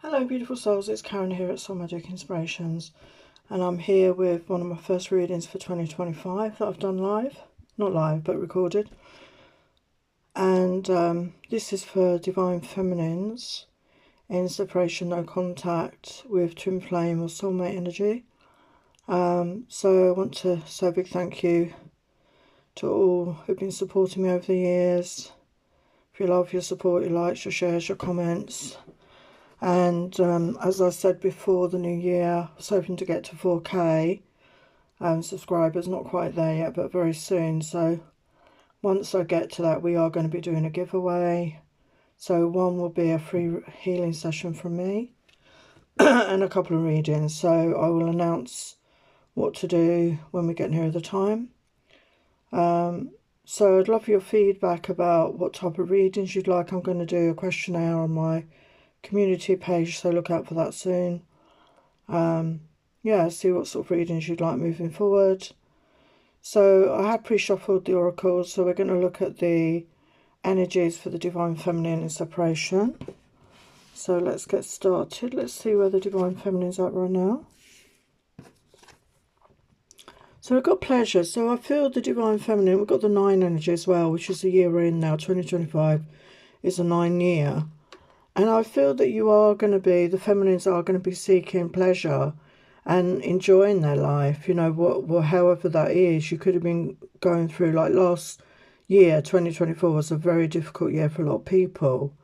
Hello beautiful souls, it's Karen here at SOULMATES Inspirations, and I'm here with one of my first readings for 2025 that I've done live. Not live, but recorded. And this is for Divine Feminines in separation, no contact with twin flame or soulmate energy. So I want to say a big thank you to all who've been supporting me over the years. For your love, your support, your likes, your shares, your comments. And as I said before the new year, I was hoping to get to 4K subscribers. Not quite there yet, but very soon. So once I get to that, we are going to be doing a giveaway. So one will be a free healing session from me and a couple of readings. So I will announce what to do when we get nearer the time. So I'd love your feedback about what type of readings you'd like. I'm going to do a questionnaire on my community page, so look out for that soon. Yeah, see what sort of readings you'd like moving forward. So I have pre-shuffled the oracles, so we're going to look at the energies for the Divine Feminine in separation. So let's get started. Let's see where the Divine Feminine's at right now. So we've got pleasure. So I feel the Divine Feminine, we've got the 9 energy as well, which is the year we're in now. 2025 is a 9 year. And I feel that you are going to be, the feminines are going to be seeking pleasure and enjoying their life, you know, however that is. You could have been going through, like last year, 2024 was a very difficult year for a lot of people.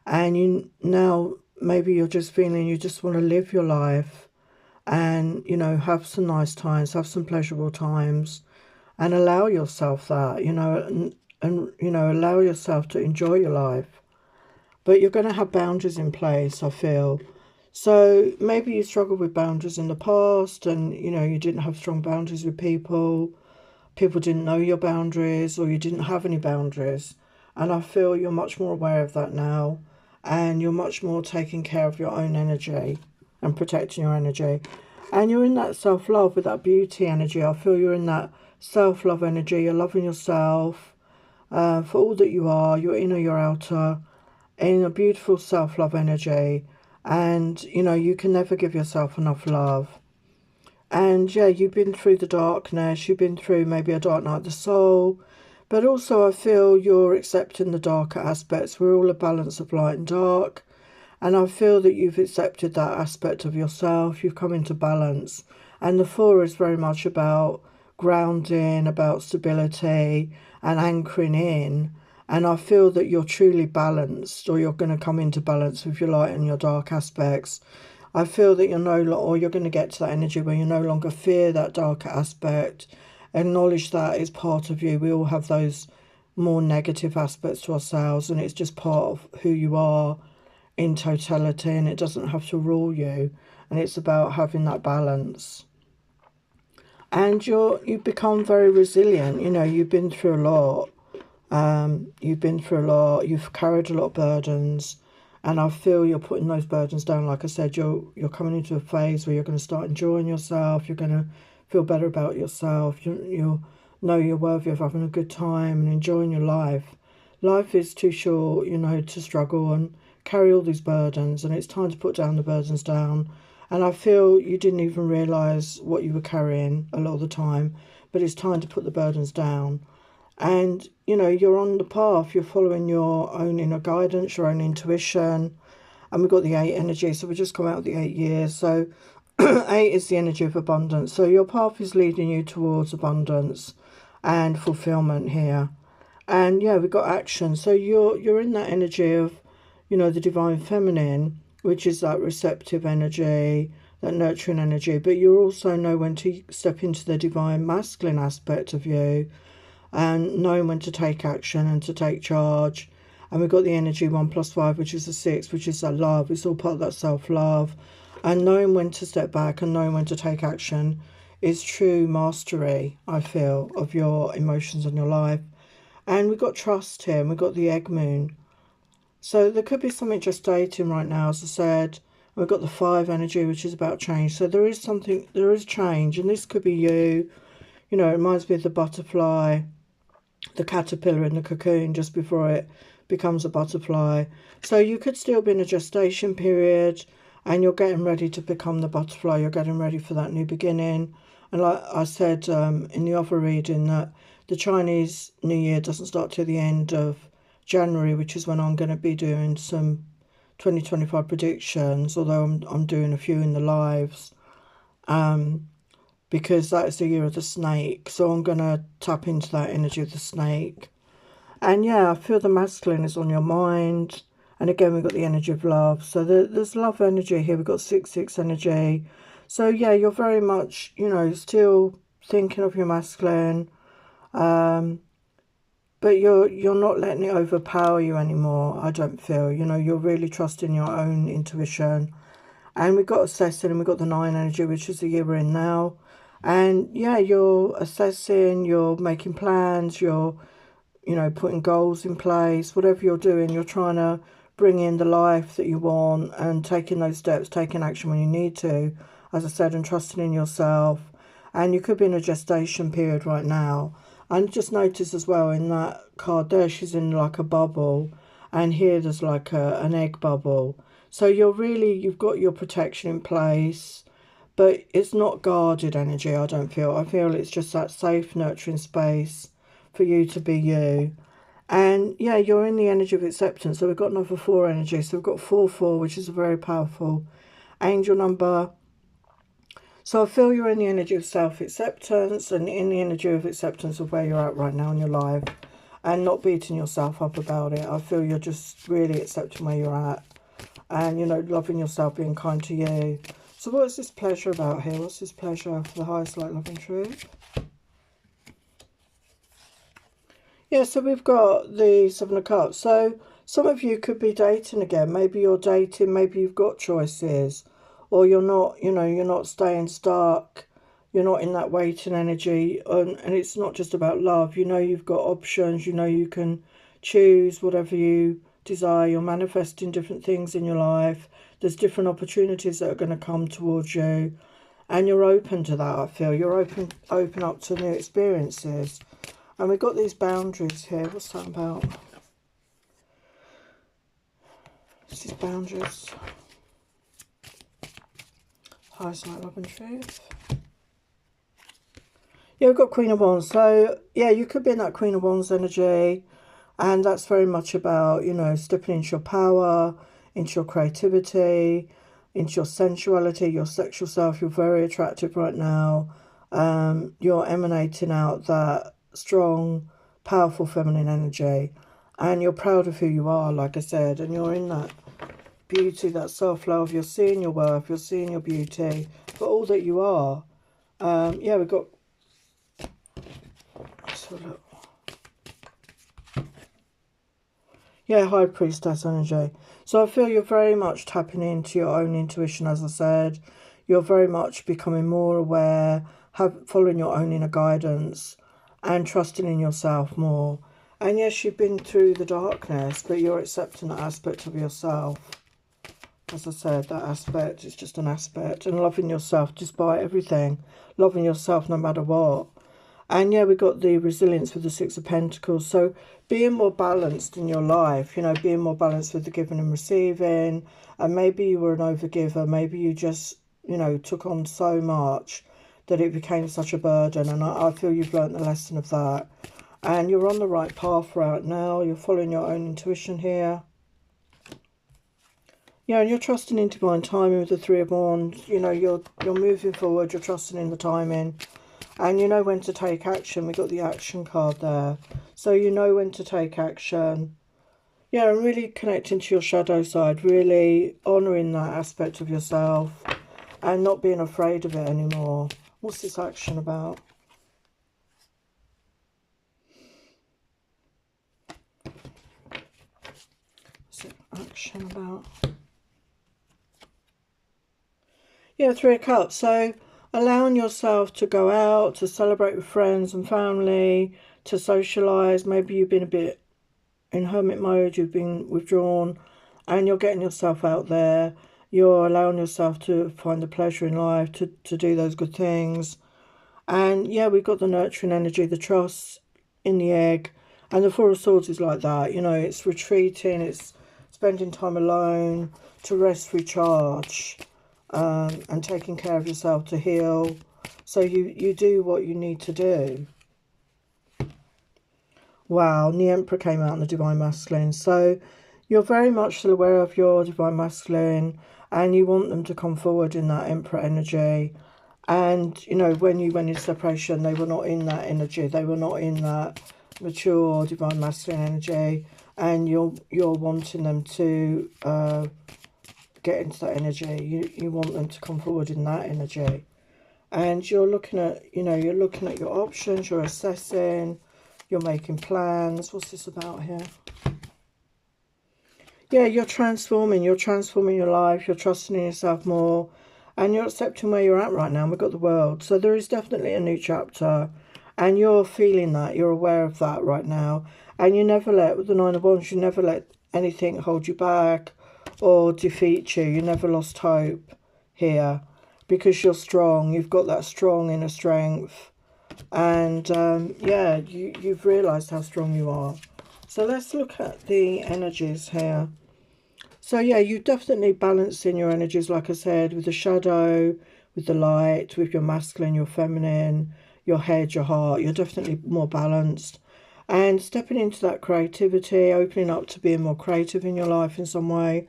And you now, maybe you're just feeling you just want to live your life and, you know, have some nice times, have some pleasurable times and allow yourself that, you know, and you know, allow yourself to enjoy your life. But you're going to have boundaries in place, I feel. So maybe you struggled with boundaries in the past and, you know, you didn't have strong boundaries with people. People didn't know your boundaries or you didn't have any boundaries. And I feel you're much more aware of that now. And you're much more taking care of your own energy and protecting your energy. And you're in that self-love with that beauty energy. I feel you're in that self-love energy. You're loving yourself for all that you are, your inner, your outer, in a beautiful self-love energy. And you know, you can never give yourself enough love. And yeah, you've been through the darkness, you've been through maybe a dark night of the soul, but also I feel you're accepting the darker aspects. We're all a balance of light and dark, and I feel that you've accepted that aspect of yourself. You've come into balance. And the 4 is very much about grounding, about stability and anchoring in. And I feel that you're truly balanced, or you're going to come into balance with your light and your dark aspects. I feel that you're or you're going to get to that energy where you no longer fear that darker aspect. Acknowledge that it's part of you. We all have those more negative aspects to ourselves, and it's just part of who you are in totality, and it doesn't have to rule you. And it's about having that balance. And you've become very resilient. You know, you've been through a lot. You've been through a lot, you've carried a lot of burdens, and I feel you're putting those burdens down. Like I said, you're coming into a phase where you're going to start enjoying yourself, you're going to feel better about yourself, you'll know you're worthy of having a good time and enjoying your life. Life is too short, you know, to struggle and carry all these burdens, and it's time to put down the burdens down. And I feel you didn't even realise what you were carrying a lot of the time, but it's time to put the burdens down. And, you know, you're on the path, you're following your own inner guidance, your own intuition. And we've got the 8 energy, so we just come out of the 8 years. So 8 is the energy of abundance. So your path is leading you towards abundance and fulfillment here. And yeah, we've got action. So you're in that energy of, you know, the Divine Feminine, which is that receptive energy, that nurturing energy. But you also know when to step into the Divine Masculine aspect of you, and knowing when to take action and to take charge. And we've got the energy 1 + 5, which is the 6, which is that love. It's all part of that self-love. And knowing when to step back and knowing when to take action is true mastery, I feel, of your emotions and your life. And we've got trust here, and we've got the egg moon. So there could be something gestating right now, as I said. We've got the 5 energy, which is about change. So there is change, and this could be you. You know, it reminds me of the butterfly, the caterpillar in the cocoon just before it becomes a butterfly. So you could still be in a gestation period and you're getting ready to become the butterfly. You're getting ready for that new beginning. And like I said in the other reading, that the Chinese New Year doesn't start till the end of January, which is when I'm going to be doing some 2025 predictions, although I'm doing a few in the lives, because that is the year of the snake. So I'm going to tap into that energy of the snake. And yeah, I feel the masculine is on your mind. And again, we've got the energy of love. So there's love energy here. We've got 6-6 energy. So yeah, you're very much, you know, still thinking of your masculine. But you're not letting it overpower you anymore, I don't feel. You know, you're really trusting your own intuition. And we've got assessing, and we've got the 9 energy, which is the year we're in now. And yeah, you're assessing, you're making plans, you're, you know, putting goals in place. Whatever you're doing, you're trying to bring in the life that you want and taking those steps, taking action when you need to, as I said, and trusting in yourself. And you could be in a gestation period right now. And just notice as well in that card there, she's in like a bubble. And here there's like an egg bubble. So you've got your protection in place. But it's not guarded energy, I don't feel. I feel it's just that safe, nurturing space for you to be you. And yeah, you're in the energy of acceptance. So we've got another 4 energy. So we've got 4-4, which is a very powerful angel number. So I feel you're in the energy of self-acceptance and in the energy of acceptance of where you're at right now in your life and not beating yourself up about it. I feel you're just really accepting where you're at and, you know, loving yourself, being kind to you. So what is this pleasure about here? What's this pleasure for the highest light, love and truth? Yeah, so we've got the 7 of Cups. So some of you could be dating again. Maybe you're dating, maybe you've got choices. Or you're not, you know, you're not staying stuck. You're not in that waiting energy. And it's not just about love. You know you've got options. You know you can choose whatever you desire. You're manifesting different things in your life. There's different opportunities that are going to come towards you. And you're open to that, I feel. You're open up to new experiences. And we've got these boundaries here. What's that about? This is boundaries. Highest light, love and truth. Yeah, we've got Queen of Wands. So, yeah, you could be in that Queen of Wands energy. And that's very much about, you know, stepping into your power, into your creativity, into your sensuality, your sexual self. You're very attractive right now. You're emanating out that strong, powerful feminine energy. And you're proud of who you are, like I said. And you're in that beauty, that self-love. You're seeing your worth, you're seeing your beauty for all that you are. Yeah, we've got, let's have a look. Yeah, High Priestess energy. So I feel you're very much tapping into your own intuition, as I said. You're very much becoming more aware, following your own inner guidance and trusting in yourself more. And yes, you've been through the darkness, but you're accepting that aspect of yourself. As I said, that aspect is just an aspect. And loving yourself despite everything. Loving yourself no matter what. And yeah, we got the resilience with the 6 of Pentacles. So being more balanced in your life. You know, being more balanced with the giving and receiving. And maybe you were an overgiver. Maybe you just, you know, took on so much that it became such a burden. And I feel you've learnt the lesson of that. And you're on the right path right now. You're following your own intuition here. Yeah, and you're trusting in divine timing with the 3 of Wands. You know, you're moving forward. You're trusting in the timing. And you know when to take action. We got the action card there. So you know when to take action. Yeah, and really connecting to your shadow side. Really honouring that aspect of yourself. And not being afraid of it anymore. What's this action about? What's it action about? Yeah, 3 of Cups. So allowing yourself to go out, to celebrate with friends and family, to socialise. Maybe you've been a bit in hermit mode, you've been withdrawn, and you're getting yourself out there. You're allowing yourself to find the pleasure in life, to do those good things. And yeah, we've got the nurturing energy, the trust in the egg. And the Four of Swords is like that, you know, it's retreating, it's spending time alone to rest, recharge, and taking care of yourself to heal. So you do what you need to do. Wow, and the Emperor came out in the Divine Masculine. So you're very much still aware of your Divine Masculine, and you want them to come forward in that Emperor energy. And, you know, when you went into separation, they were not in that energy. They were not in that mature Divine Masculine energy. And you're wanting them to get into that energy. You want them to come forward in that energy. And you're looking at, you know, you're looking at your options, you're assessing, you're making plans. What's this about here? Yeah, you're transforming your life, you're trusting in yourself more, and you're accepting where you're at right now. We've got the World. So there is definitely a new chapter, and you're feeling that, you're aware of that right now. And you never let, with the Nine of Wands, you never let anything hold you back or defeat you. You never lost hope here, because you're strong. You've got that strong inner strength. And yeah, you've realised how strong you are. So let's look at the energies here. So yeah, you definitely balance in your energies, like I said, with the shadow, with the light, with your masculine, your feminine, your head, your heart. You're definitely more balanced. And stepping into that creativity, opening up to being more creative in your life in some way.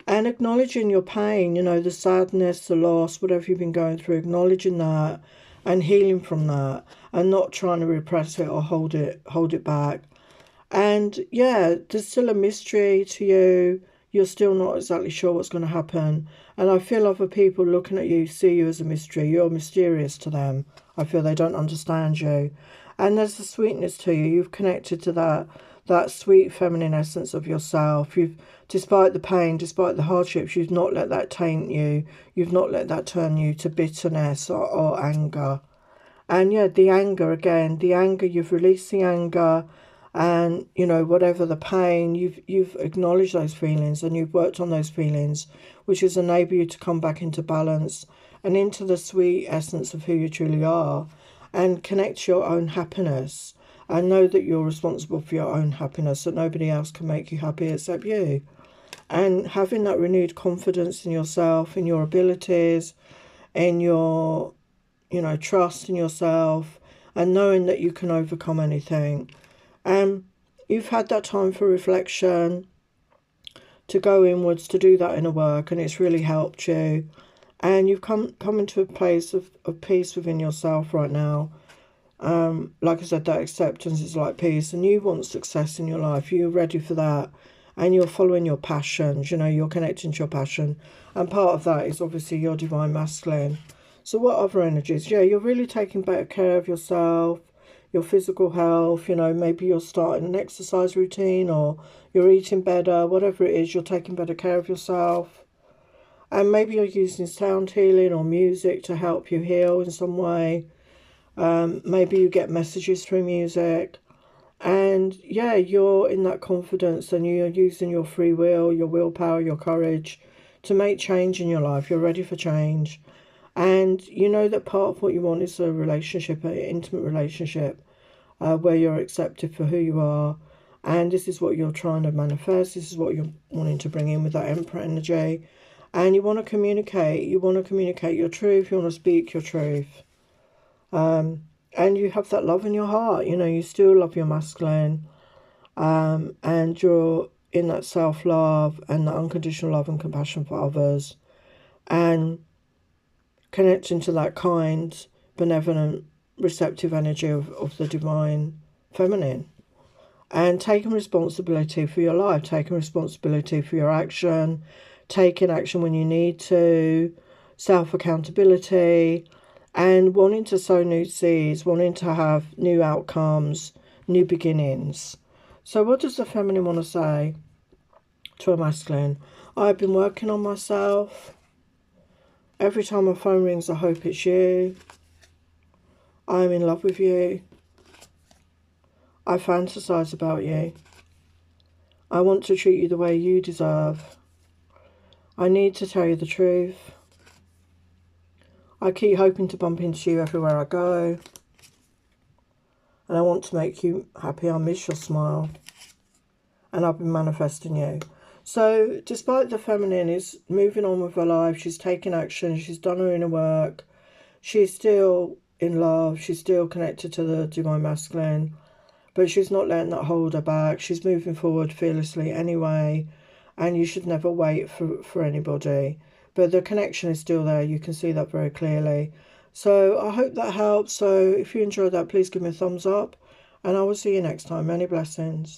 And acknowledging your pain, you know, the sadness, the loss, whatever you've been going through, acknowledging that and healing from that, and not trying to repress it or hold it back. And yeah, there's still a mystery to you. You're still not exactly sure what's going to happen. And I feel other people looking at you see you as a mystery. You're mysterious to them. I feel they don't understand you. And there's a sweetness to you. You've connected to that sweet feminine essence of yourself. Despite the pain, despite the hardships, you've not let that taint you. You've not let that turn you to bitterness or anger. And yeah, the anger again, you've released the anger, and you know, whatever the pain, you've acknowledged those feelings, and you've worked on those feelings, which has enabled you to come back into balance and into the sweet essence of who you truly are, and connect to your own happiness, and know that you're responsible for your own happiness, that nobody else can make you happy except you. And having that renewed confidence in yourself, in your abilities, in your, you know, trust in yourself, and knowing that you can overcome anything. And you've had that time for reflection, to go inwards, to do that inner work, and it's really helped you. And you've come into a place of peace within yourself right now. Like I said, that acceptance is like peace, and you want success in your life. You're ready for that, and you're following your passions. You know, you're connecting to your passion, and part of that is obviously your Divine Masculine. So what other energies? Yeah, you're really taking better care of yourself, your physical health. You know, maybe you're starting an exercise routine, or you're eating better, whatever it is, you're taking better care of yourself. And maybe you're using sound healing or music to help you heal in some way. Maybe you get messages through music. And yeah, you're in that confidence, and you're using your free will, your willpower, your courage to make change in your life. You're ready for change. And you know that part of what you want is a relationship, an intimate relationship, where you're accepted for who you are. And this is what you're trying to manifest. This is what you're wanting to bring in with that Emperor energy. And you want to communicate. You want to communicate your truth. You want to speak your truth. And you have that love in your heart. You know, you still love your masculine. And you're in that self-love and that unconditional love and compassion for others. And connecting to that kind, benevolent, receptive energy of the divine feminine. And taking responsibility for your life, taking responsibility for your action, taking action when you need to, self-accountability, and wanting to sow new seeds, wanting to have new outcomes, new beginnings. So what does the feminine want to say to a masculine? I've been working on myself. Every time my phone rings, I hope it's you. I am in love with you. I fantasize about you. I want to treat you the way you deserve. I need to tell you the truth. I keep hoping to bump into you everywhere I go. and I want to make you happy. I miss your smile, and I've been manifesting you. So despite the feminine is moving on with her life, she's taking action, she's done her inner work, she's still in love, she's still connected to the divine masculine, but she's not letting that hold her back. She's moving forward fearlessly anyway, and you should never wait for anybody. But the connection is still there. You can see that very clearly. So I hope that helps. So if you enjoyed that, please give me a thumbs up, and I will see you next time. Many blessings.